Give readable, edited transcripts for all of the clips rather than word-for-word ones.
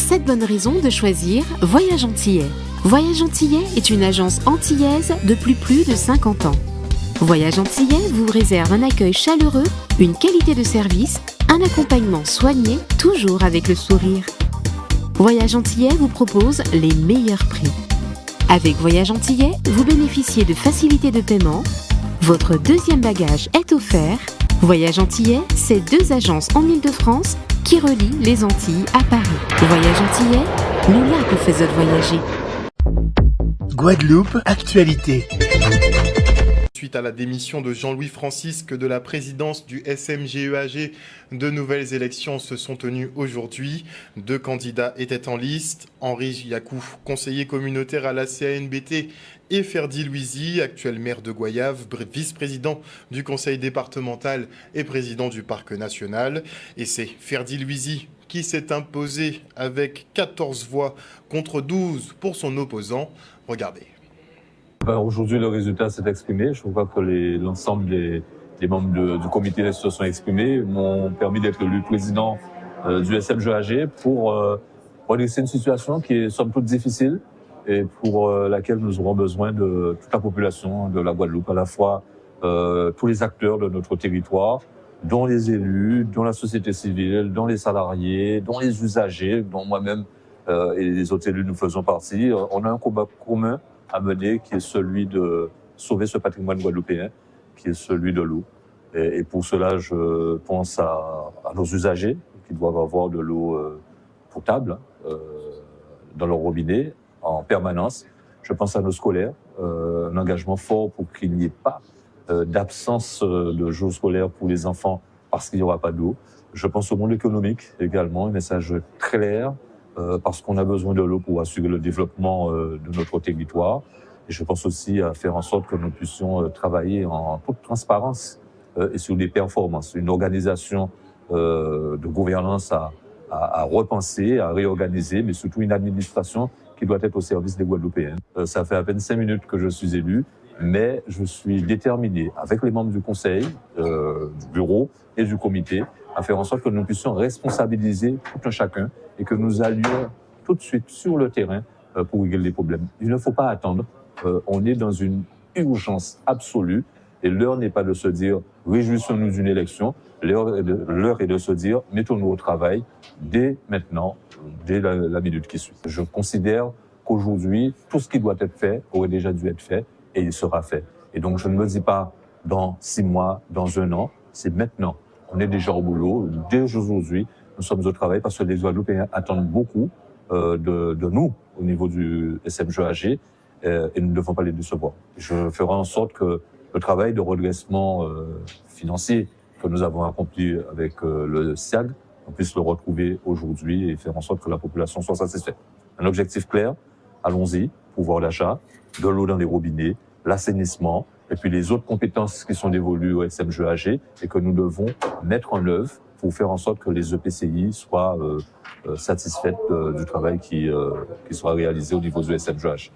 7 bonnes raisons de choisir Voyage Antillais. Voyage Antillais est une agence antillaise depuis plus de 50 ans. Voyage Antillais vous réserve un accueil chaleureux, une qualité de service, un accompagnement soigné, toujours avec le sourire. Voyage Antillais vous propose les meilleurs prix. Avec Voyage Antillais, vous bénéficiez de facilités de paiement. Votre deuxième bagage est offert. Voyage Antillais, c'est 2 agences en Île-de-France qui relient les Antilles à Paris. Voyage Antillais, nous là vous faisons voyager. Guadeloupe, actualité. Suite à la démission de Jean-Louis Francisque de la présidence du SMGEAG, de nouvelles élections se sont tenues aujourd'hui. 2 candidats étaient en liste, Henri Yakou, conseiller communautaire à la CANBT, et Ferdi Louisi, actuel maire de Goyave, vice-président du conseil départemental et président du parc national. Et c'est Ferdi Louisi qui s'est imposé avec 14 voix contre 12 pour son opposant. Regardez. Aujourd'hui, le résultat s'est exprimé. Je crois que l'ensemble des membres du comité se sont exprimés, m'ont permis d'être élu président du SMGEAG pour redresser une situation qui est somme toute difficile et pour laquelle nous aurons besoin de toute la population de la Guadeloupe, à la fois tous les acteurs de notre territoire, dont les élus, dont la société civile, dont les salariés, dont les usagers, dont moi-même et les autres élus nous faisons partie. On a un combat commun à mener, qui est celui de sauver ce patrimoine guadeloupéen, qui est celui de l'eau. Et pour cela, je pense à nos usagers, qui doivent avoir de l'eau potable dans leur robinet en permanence. Je pense à nos scolaires, un engagement fort pour qu'il n'y ait pas d'absence de jours scolaires pour les enfants parce qu'il n'y aura pas d'eau. Je pense au monde économique également, un message clair, parce qu'on a besoin de l'eau pour assurer le développement de notre territoire. Et je pense aussi à faire en sorte que nous puissions travailler en toute transparence et sur des performances. Une organisation de gouvernance à repenser, à réorganiser, mais surtout une administration qui doit être au service des Guadeloupéens. Ça fait à peine 5 minutes que je suis élu, mais je suis déterminé, avec les membres du conseil, du bureau et du comité, à faire en sorte que nous puissions responsabiliser tout un chacun et que nous allions tout de suite sur le terrain pour régler les problèmes. Il ne faut pas attendre. On est dans une urgence absolue et l'heure n'est pas de se dire « réjouissons-nous d'une élection ». L'heure est de se dire « mettons-nous au travail dès maintenant, dès la minute qui suit ». Je considère qu'aujourd'hui, tout ce qui doit être fait aurait déjà dû être fait et il sera fait. Et donc, je ne me dis pas dans 6 mois, dans 1 an, c'est maintenant. On est déjà au boulot. Dès aujourd'hui, nous sommes au travail parce que les Guadeloupéens attendent beaucoup de nous au niveau du SMGEAG et nous ne devons pas les décevoir. Je ferai en sorte que le travail de redressement financier que nous avons accompli avec le SIAG, on puisse le retrouver aujourd'hui et faire en sorte que la population soit satisfaite. Un objectif clair, allons-y, pouvoir d'achat, de l'eau dans les robinets, l'assainissement, et puis les autres compétences qui sont dévolues au SMGEAG et que nous devons mettre en œuvre pour faire en sorte que les EPCI soient satisfaites du travail qui sera réalisé au niveau du SMGEAG.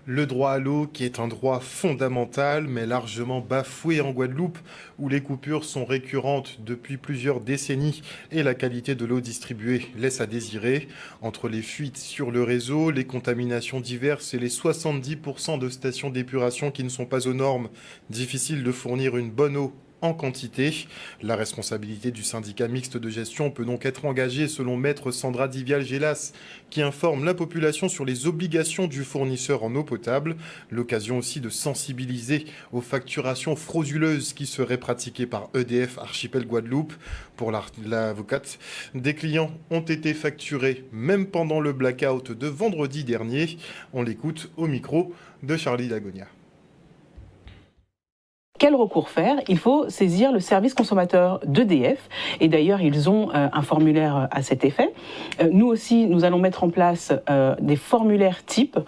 Le droit à l'eau qui est un droit fondamental mais largement bafoué en Guadeloupe où les coupures sont récurrentes depuis plusieurs décennies et la qualité de l'eau distribuée laisse à désirer. Entre les fuites sur le réseau, les contaminations diverses et les 70% de stations d'épuration qui ne sont pas aux normes, difficile de fournir une bonne eau en quantité. La responsabilité du syndicat mixte de gestion peut donc être engagée selon maître Sandra Divial-Gélas qui informe la population sur les obligations du fournisseur en eau potable. L'occasion aussi de sensibiliser aux facturations frauduleuses qui seraient pratiquées par EDF Archipel Guadeloupe. Pour l'avocate, des clients ont été facturés même pendant le blackout de vendredi dernier. On l'écoute au micro de Charlie Lagonia. Quel recours faire? Il faut saisir le service consommateur d'EDF et d'ailleurs ils ont un formulaire à cet effet. Nous aussi nous allons mettre en place des formulaires types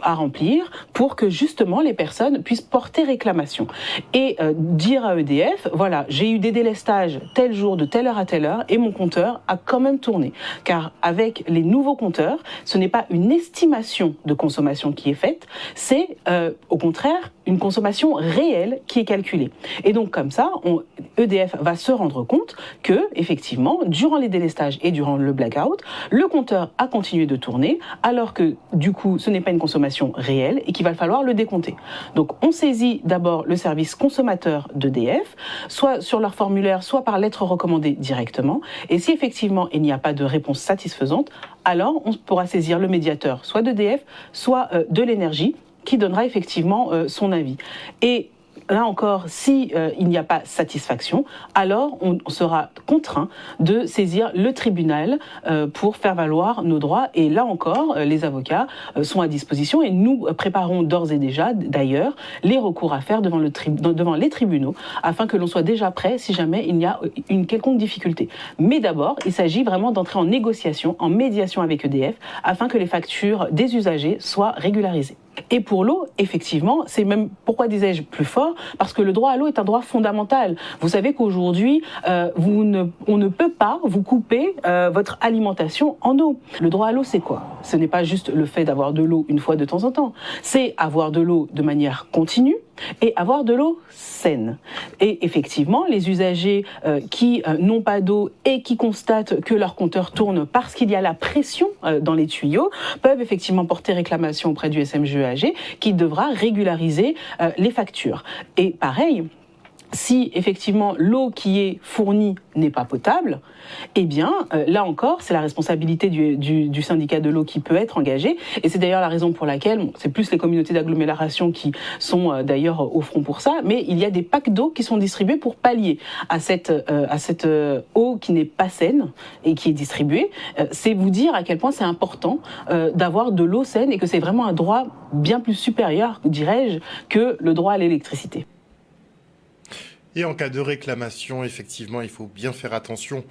à remplir pour que justement les personnes puissent porter réclamation et dire à EDF voilà j'ai eu des délestages tel jour de telle heure à telle heure et mon compteur a quand même tourné car avec les nouveaux compteurs ce n'est pas une estimation de consommation qui est faite, c'est au contraire une consommation réelle qui est calculée calculé. Et donc comme ça, EDF va se rendre compte que, effectivement, durant les délestages et durant le blackout, le compteur a continué de tourner, alors que du coup, ce n'est pas une consommation réelle et qu'il va falloir le décompter. Donc on saisit d'abord le service consommateur d'EDF, soit sur leur formulaire, soit par lettre recommandée directement. Et si effectivement il n'y a pas de réponse satisfaisante, alors on pourra saisir le médiateur, soit d'EDF, soit de l'énergie, qui donnera effectivement son avis. Et là encore, si il n'y a pas satisfaction, alors on sera contraint de saisir le tribunal pour faire valoir nos droits. Et là encore, les avocats sont à disposition et nous préparons d'ores et déjà, d'ailleurs, les recours à faire devant les tribunaux afin que l'on soit déjà prêt si jamais il y a une quelconque difficulté. Mais d'abord, il s'agit vraiment d'entrer en négociation, en médiation avec EDF afin que les factures des usagers soient régularisées. Et pour l'eau, effectivement, c'est même, pourquoi disais-je plus fort, parce que le droit à l'eau est un droit fondamental. Vous savez qu'aujourd'hui, on ne peut pas vous couper votre alimentation en eau. Le droit à l'eau, c'est quoi? Ce n'est pas juste le fait d'avoir de l'eau une fois de temps en temps. C'est avoir de l'eau de manière continue et avoir de l'eau saine. Et effectivement, les usagers qui n'ont pas d'eau et qui constatent que leur compteur tourne parce qu'il y a la pression dans les tuyaux peuvent effectivement porter réclamation auprès du SMGEAG qui devra régulariser les factures. Et pareil, si effectivement l'eau qui est fournie n'est pas potable, eh bien là encore c'est la responsabilité du syndicat de l'eau qui peut être engagé, et c'est d'ailleurs la raison pour laquelle c'est plus les communautés d'agglomération qui sont d'ailleurs au front pour ça, mais il y a des packs d'eau qui sont distribués pour pallier à cette eau qui n'est pas saine et qui est distribuée. C'est vous dire à quel point c'est important d'avoir de l'eau saine et que c'est vraiment un droit bien plus supérieur, dirais-je, que le droit à l'électricité. Et en cas de réclamation, effectivement, il faut bien faire attention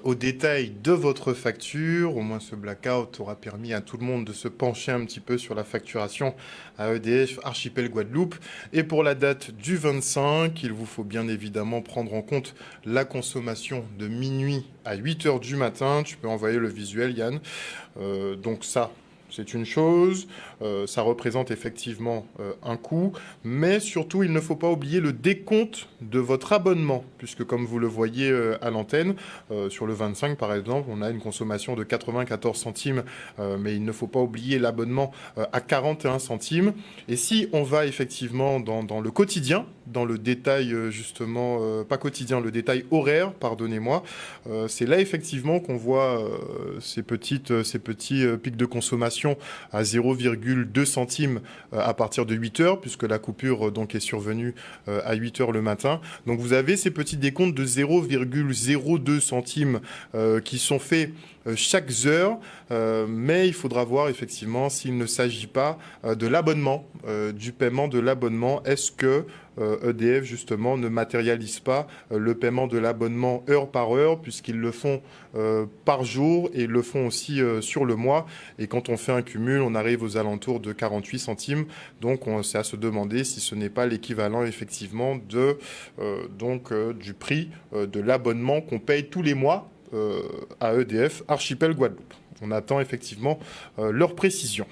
aux détails de votre facture. Au moins, ce blackout aura permis à tout le monde de se pencher un petit peu sur la facturation à EDF Archipel Guadeloupe. Et pour la date du 25, il vous faut bien évidemment prendre en compte la consommation de minuit à 8h du matin. Tu peux envoyer le visuel, Yann. Donc ça, c'est une chose, ça représente effectivement un coût, mais surtout, il ne faut pas oublier le décompte de votre abonnement, puisque comme vous le voyez à l'antenne, sur le 25 par exemple, on a une consommation de 94 centimes, mais il ne faut pas oublier l'abonnement à 41 centimes. Et si on va effectivement dans le quotidien, dans le détail justement, pas quotidien, le détail horaire, pardonnez-moi, c'est là effectivement qu'on voit ces petits pics de consommation à 0,2 centimes à partir de 8 heures, puisque la coupure donc est survenue à 8 heures le matin. Donc vous avez ces petits décomptes de 0,02 centimes qui sont faits chaque heure, mais il faudra voir effectivement s'il ne s'agit pas de l'abonnement, du paiement de l'abonnement. Est-ce que EDF justement ne matérialise pas le paiement de l'abonnement heure par heure, puisqu'ils le font par jour et ils le font aussi sur le mois, et quand on fait un cumul on arrive aux alentours de 48 centimes, donc c'est à se demander si ce n'est pas l'équivalent effectivement du prix de l'abonnement qu'on paye tous les mois à EDF Archipel Guadeloupe. On attend effectivement leur précision.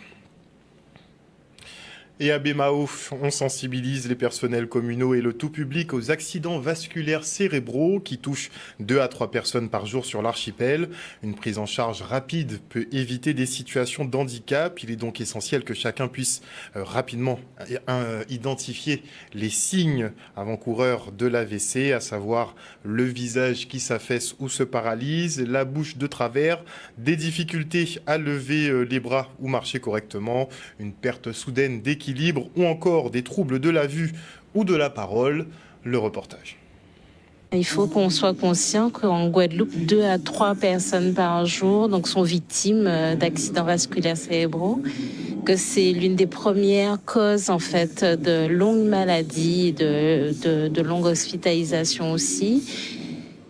Et à BMAO, on sensibilise les personnels communaux et le tout public aux accidents vasculaires cérébraux qui touchent 2 à 3 personnes par jour sur l'archipel. Une prise en charge rapide peut éviter des situations d'handicap. Il est donc essentiel que chacun puisse rapidement identifier les signes avant-coureurs de l'AVC, à savoir le visage qui s'affaisse ou se paralyse, la bouche de travers, des difficultés à lever les bras ou marcher correctement, une perte soudaine d'équilibre ou encore des troubles de la vue ou de la parole. Le reportage. Il faut qu'on soit conscient qu'en Guadeloupe, 2 à 3 personnes par jour donc, sont victimes d'accidents vasculaires cérébraux, que c'est l'une des premières causes en fait de longues maladies, de longues hospitalisations aussi.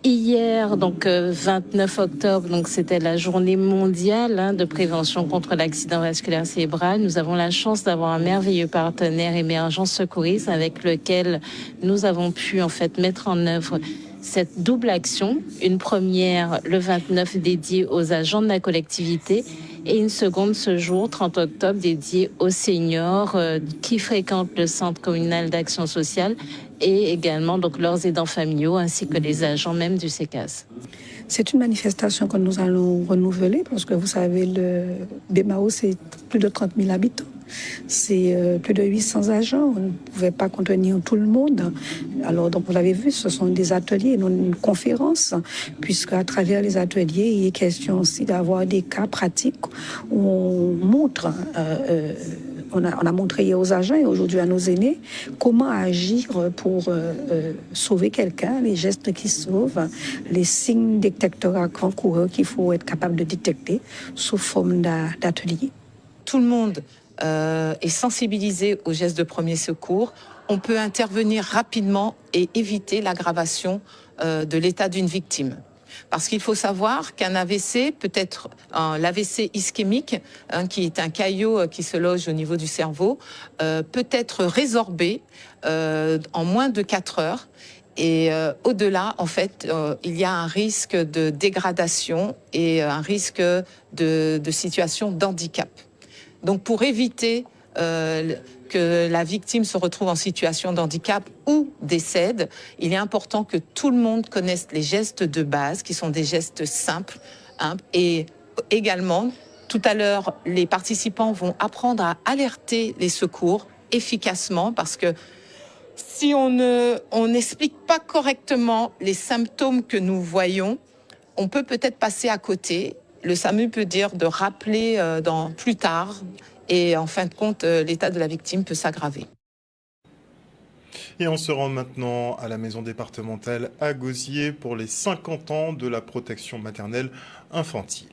Hier, donc 29 octobre, donc c'était la journée mondiale de prévention contre l'accident vasculaire cérébral. Nous avons la chance d'avoir un merveilleux partenaire Émergence Secourisme avec lequel nous avons pu en fait mettre en œuvre cette double action, une première le 29 dédiée aux agents de la collectivité et une seconde ce jour, 30 octobre, dédiée aux seniors qui fréquentent le centre communal d'action sociale et également donc leurs aidants familiaux ainsi que les agents même du CECAS. C'est une manifestation que nous allons renouveler parce que vous savez, le BMAO, c'est plus de 30 000 habitants. C'est plus de 800 agents. On ne pouvait pas contenir tout le monde. Alors, donc, vous l'avez vu, ce sont des ateliers et non une conférence, puisque à travers les ateliers, il est question aussi d'avoir des cas pratiques où on montre, on a montré aux agents et aujourd'hui à nos aînés comment agir pour sauver quelqu'un, les gestes qui sauvent, les signes détecteurs avant-coureurs qu'il faut être capable de détecter sous forme d'atelier. Tout le monde est sensibilisé aux gestes de premier secours. On peut intervenir rapidement et éviter l'aggravation de l'état d'une victime. Parce qu'il faut savoir qu'un AVC, peut-être l'AVC ischémique, qui est un caillot qui se loge au niveau du cerveau, peut être résorbé en moins de 4 heures. Et au-delà, en fait, il y a un risque de dégradation et un risque de situation d'handicap. Donc pour éviter que la victime se retrouve en situation de handicap ou décède, il est important que tout le monde connaisse les gestes de base, qui sont des gestes simples. Et également, tout à l'heure, les participants vont apprendre à alerter les secours efficacement, parce que si on n'explique pas correctement les symptômes que nous voyons, on peut peut-être passer à côté. Le SAMU peut dire de rappeler plus tard et en fin de compte, l'état de la victime peut s'aggraver. Et on se rend maintenant à la maison départementale à Gosier pour les 50 ans de la protection maternelle infantile.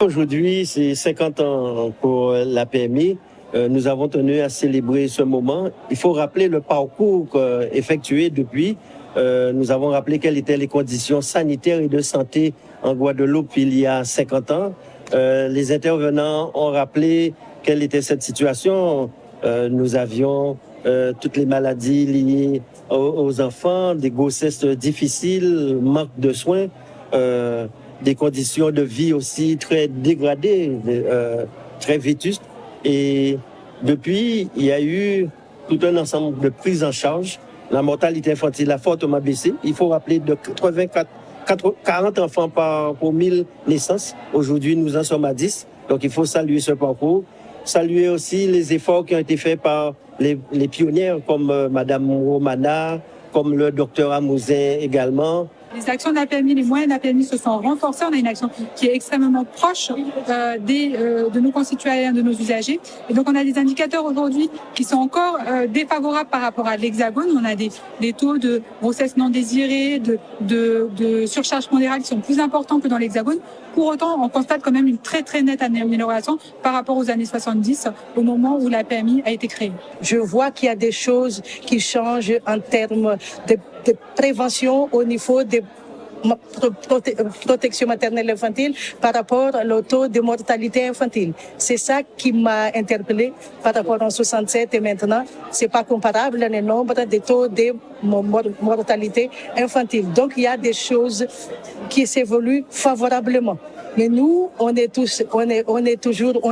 Aujourd'hui, c'est 50 ans pour la PMI. Nous avons tenu à célébrer ce moment. Il faut rappeler le parcours effectué depuis. Nous avons rappelé quelles étaient les conditions sanitaires et de santé en Guadeloupe il y a 50 ans. Les intervenants ont rappelé quelle était cette situation. Nous avions toutes les maladies liées aux enfants, des grossesses difficiles, manque de soins, des conditions de vie aussi très dégradées, très vétustes. Et depuis, il y a eu tout un ensemble de prises en charge. La mortalité infantile a fortement baissé. Il faut rappeler de 40 enfants pour 1000 naissances. Aujourd'hui, nous en sommes à 10. Donc, il faut saluer ce parcours. Saluer aussi les efforts qui ont été faits par les pionnières comme Madame Romana, comme le docteur Amouzin également. Les actions de la PMI, les moyens de la PMI se sont renforcés. On a une action qui est extrêmement proche de nos concitoyens, de nos usagers. Et donc, on a des indicateurs aujourd'hui qui sont encore défavorables par rapport à l'Hexagone. On a des taux de grossesse non désirée, de surcharge pondérale qui sont plus importants que dans l'Hexagone. Pour autant, on constate quand même une très, très nette amélioration par rapport aux années 70, au moment où la PMI a été créée. Je vois qu'il y a des choses qui changent en termes de prévention au niveau des protection maternelle infantile par rapport au taux de mortalité infantile. C'est ça qui m'a interpellée par rapport en 67 et maintenant. C'est pas comparable le nombre de taux de mortalité infantile. Donc il y a des choses qui s'évoluent favorablement. Mais nous, on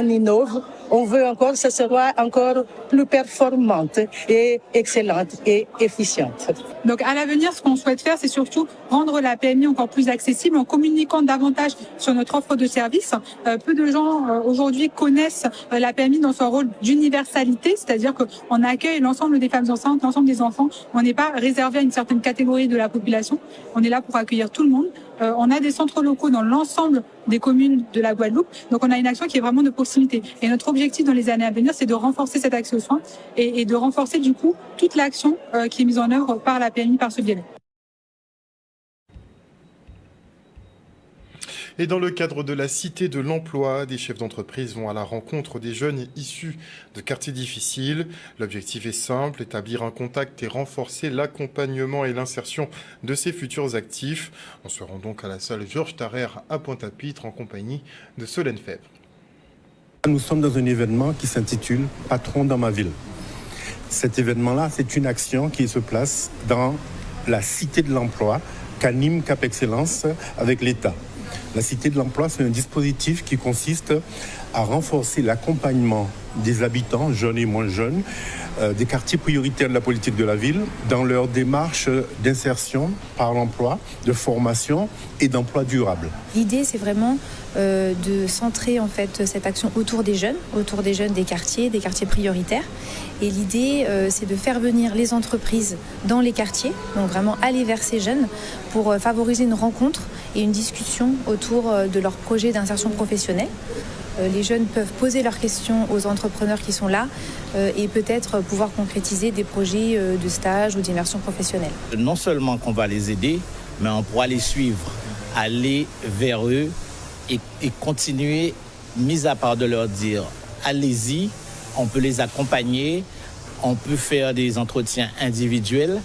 innove. On veut encore, ça sera encore plus performante et excellente et efficiente. Donc à l'avenir, ce qu'on souhaite faire, c'est surtout rendre la PMI encore plus accessible en communiquant davantage sur notre offre de services. Peu de gens aujourd'hui connaissent la PMI dans son rôle d'universalité, c'est-à-dire qu'on accueille l'ensemble des femmes enceintes, l'ensemble des enfants. On n'est pas réservé à une certaine catégorie de la population. On est là pour accueillir tout le monde. On a des centres locaux dans l'ensemble des communes de la Guadeloupe. Donc on a une action qui est vraiment de proximité. Et notre objectif dans les années à venir, c'est de renforcer cet accès aux soins et de renforcer du coup toute l'action qui est mise en œuvre par la PMI par ce biais-là. Et dans le cadre de la Cité de l'Emploi, des chefs d'entreprise vont à la rencontre des jeunes issus de quartiers difficiles. L'objectif est simple, établir un contact et renforcer l'accompagnement et l'insertion de ces futurs actifs. On se rend donc à la salle Georges Tarrer à Pointe-à-Pitre en compagnie de Solène Fèvre. Nous sommes dans un événement qui s'intitule « Patron dans ma ville ». Cet événement-là, c'est une action qui se place dans la Cité de l'Emploi qu'anime Cap Excellence avec l'État. La Cité de l'Emploi, c'est un dispositif qui consiste à renforcer l'accompagnement des habitants, jeunes et moins jeunes, des quartiers prioritaires de la politique de la ville dans leur démarche d'insertion par l'emploi, de formation et d'emploi durable. L'idée, c'est vraiment de centrer en fait cette action autour des jeunes des quartiers prioritaires. Et l'idée, c'est de faire venir les entreprises dans les quartiers, donc vraiment aller vers ces jeunes pour favoriser une rencontre et une discussion autour de leur projet d'insertion professionnelle. Les jeunes peuvent poser leurs questions aux entrepreneurs qui sont là et peut-être pouvoir concrétiser des projets de stage ou d'immersion professionnelle. Non seulement qu'on va les aider, mais on pourra les suivre, aller vers eux et continuer, mis à part de leur dire allez-y, on peut les accompagner, on peut faire des entretiens individuels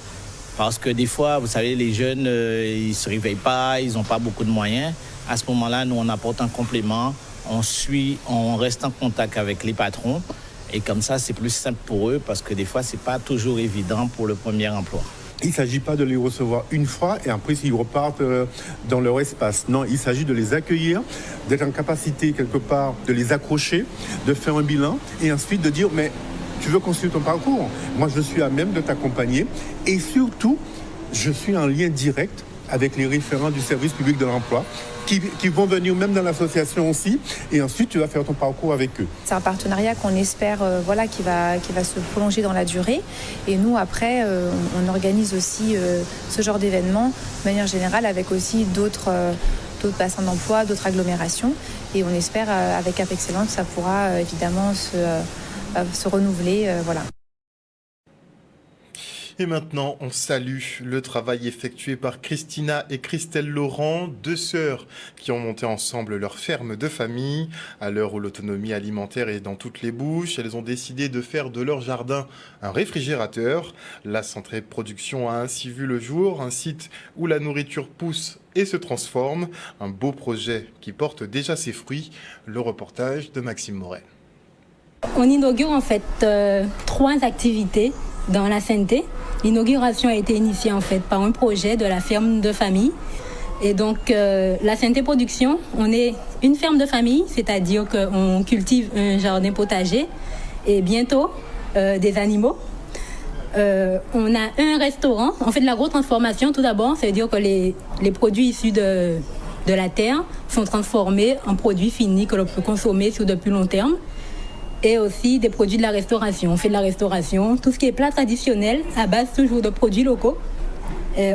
parce que des fois, vous savez, les jeunes, ils ne se réveillent pas, ils n'ont pas beaucoup de moyens. À ce moment-là, nous, on apporte un complément. On reste en contact avec les patrons et comme ça, c'est plus simple pour eux parce que des fois, c'est pas toujours évident pour le premier emploi. Il ne s'agit pas de les recevoir une fois et après ils repartent dans leur espace. Non, il s'agit de les accueillir, d'être en capacité quelque part de les accrocher, de faire un bilan et ensuite de dire mais tu veux construire ton parcours ? Moi, je suis à même de t'accompagner et surtout, je suis en lien direct avec les référents du service public de l'emploi qui vont venir même dans l'association aussi et ensuite tu vas faire ton parcours avec eux. C'est un partenariat qu'on espère qui va se prolonger dans la durée et nous après on organise aussi ce genre d'événements de manière générale avec aussi d'autres bassins d'emploi, d'autres agglomérations et on espère avec Cap Excellence que ça pourra évidemment se renouveler. Et maintenant, on salue le travail effectué par Christina et Christelle Laurent, deux sœurs qui ont monté ensemble leur ferme de famille. À l'heure où l'autonomie alimentaire est dans toutes les bouches, elles ont décidé de faire de leur jardin un réfrigérateur. La centrée de production a ainsi vu le jour, un site où la nourriture pousse et se transforme. Un beau projet qui porte déjà ses fruits. Le reportage de Maxime Morel. On inaugure en fait 3 activités dans la Sainteté. L'inauguration a été initiée en fait par un projet de la ferme de famille. Et donc la Sainteté Production, on est une ferme de famille, c'est-à-dire qu'on cultive un jardin potager et bientôt des animaux. On a un restaurant, on fait de l'agro-transformation tout d'abord, ça veut dire que les produits issus de la terre sont transformés en produits finis que l'on peut consommer sur de plus long terme. Et aussi des produits de la restauration. On fait de la restauration, tout ce qui est plat traditionnel, à base toujours de produits locaux.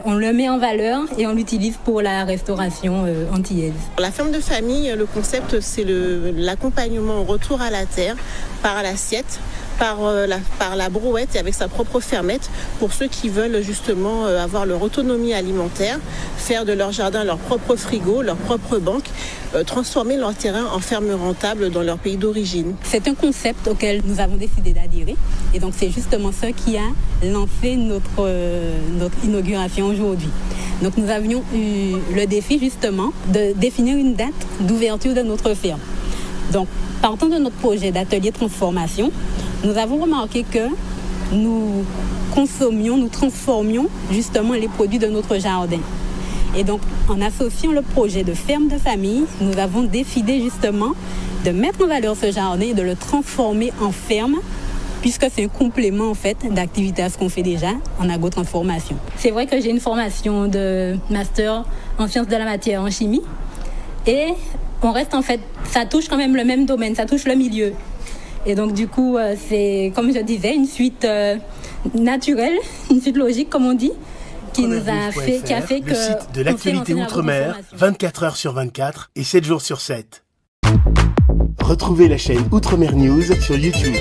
On le met en valeur et on l'utilise pour la restauration antillaise. La ferme de famille, le concept, c'est l'accompagnement au retour à la terre par l'assiette, par la brouette et avec sa propre fermette pour ceux qui veulent justement avoir leur autonomie alimentaire, faire de leur jardin leur propre frigo, leur propre banque, transformer leur terrain en ferme rentable dans leur pays d'origine. C'est un concept auquel nous avons décidé d'adhérer et donc c'est justement ça qui a lancé notre inauguration aujourd'hui. Donc nous avions eu le défi justement de définir une date d'ouverture de notre ferme. Donc partant de notre projet d'atelier transformation, nous avons remarqué que nous transformions justement les produits de notre jardin. Et donc, en associant le projet de ferme de famille, nous avons décidé justement de mettre en valeur ce jardin et de le transformer en ferme, puisque c'est un complément en fait d'activité à ce qu'on fait déjà en agro-transformation. C'est vrai que j'ai une formation de master en sciences de la matière en chimie et on reste en fait, ça touche quand même le même domaine, ça touche le milieu. Et donc du coup, c'est comme je disais, une suite naturelle, une suite logique comme on dit, qui a fait que... Le site de l'actualité Outre-mer, 24 heures sur 24 et 7 jours sur 7. Retrouvez la chaîne Outre-mer News sur YouTube.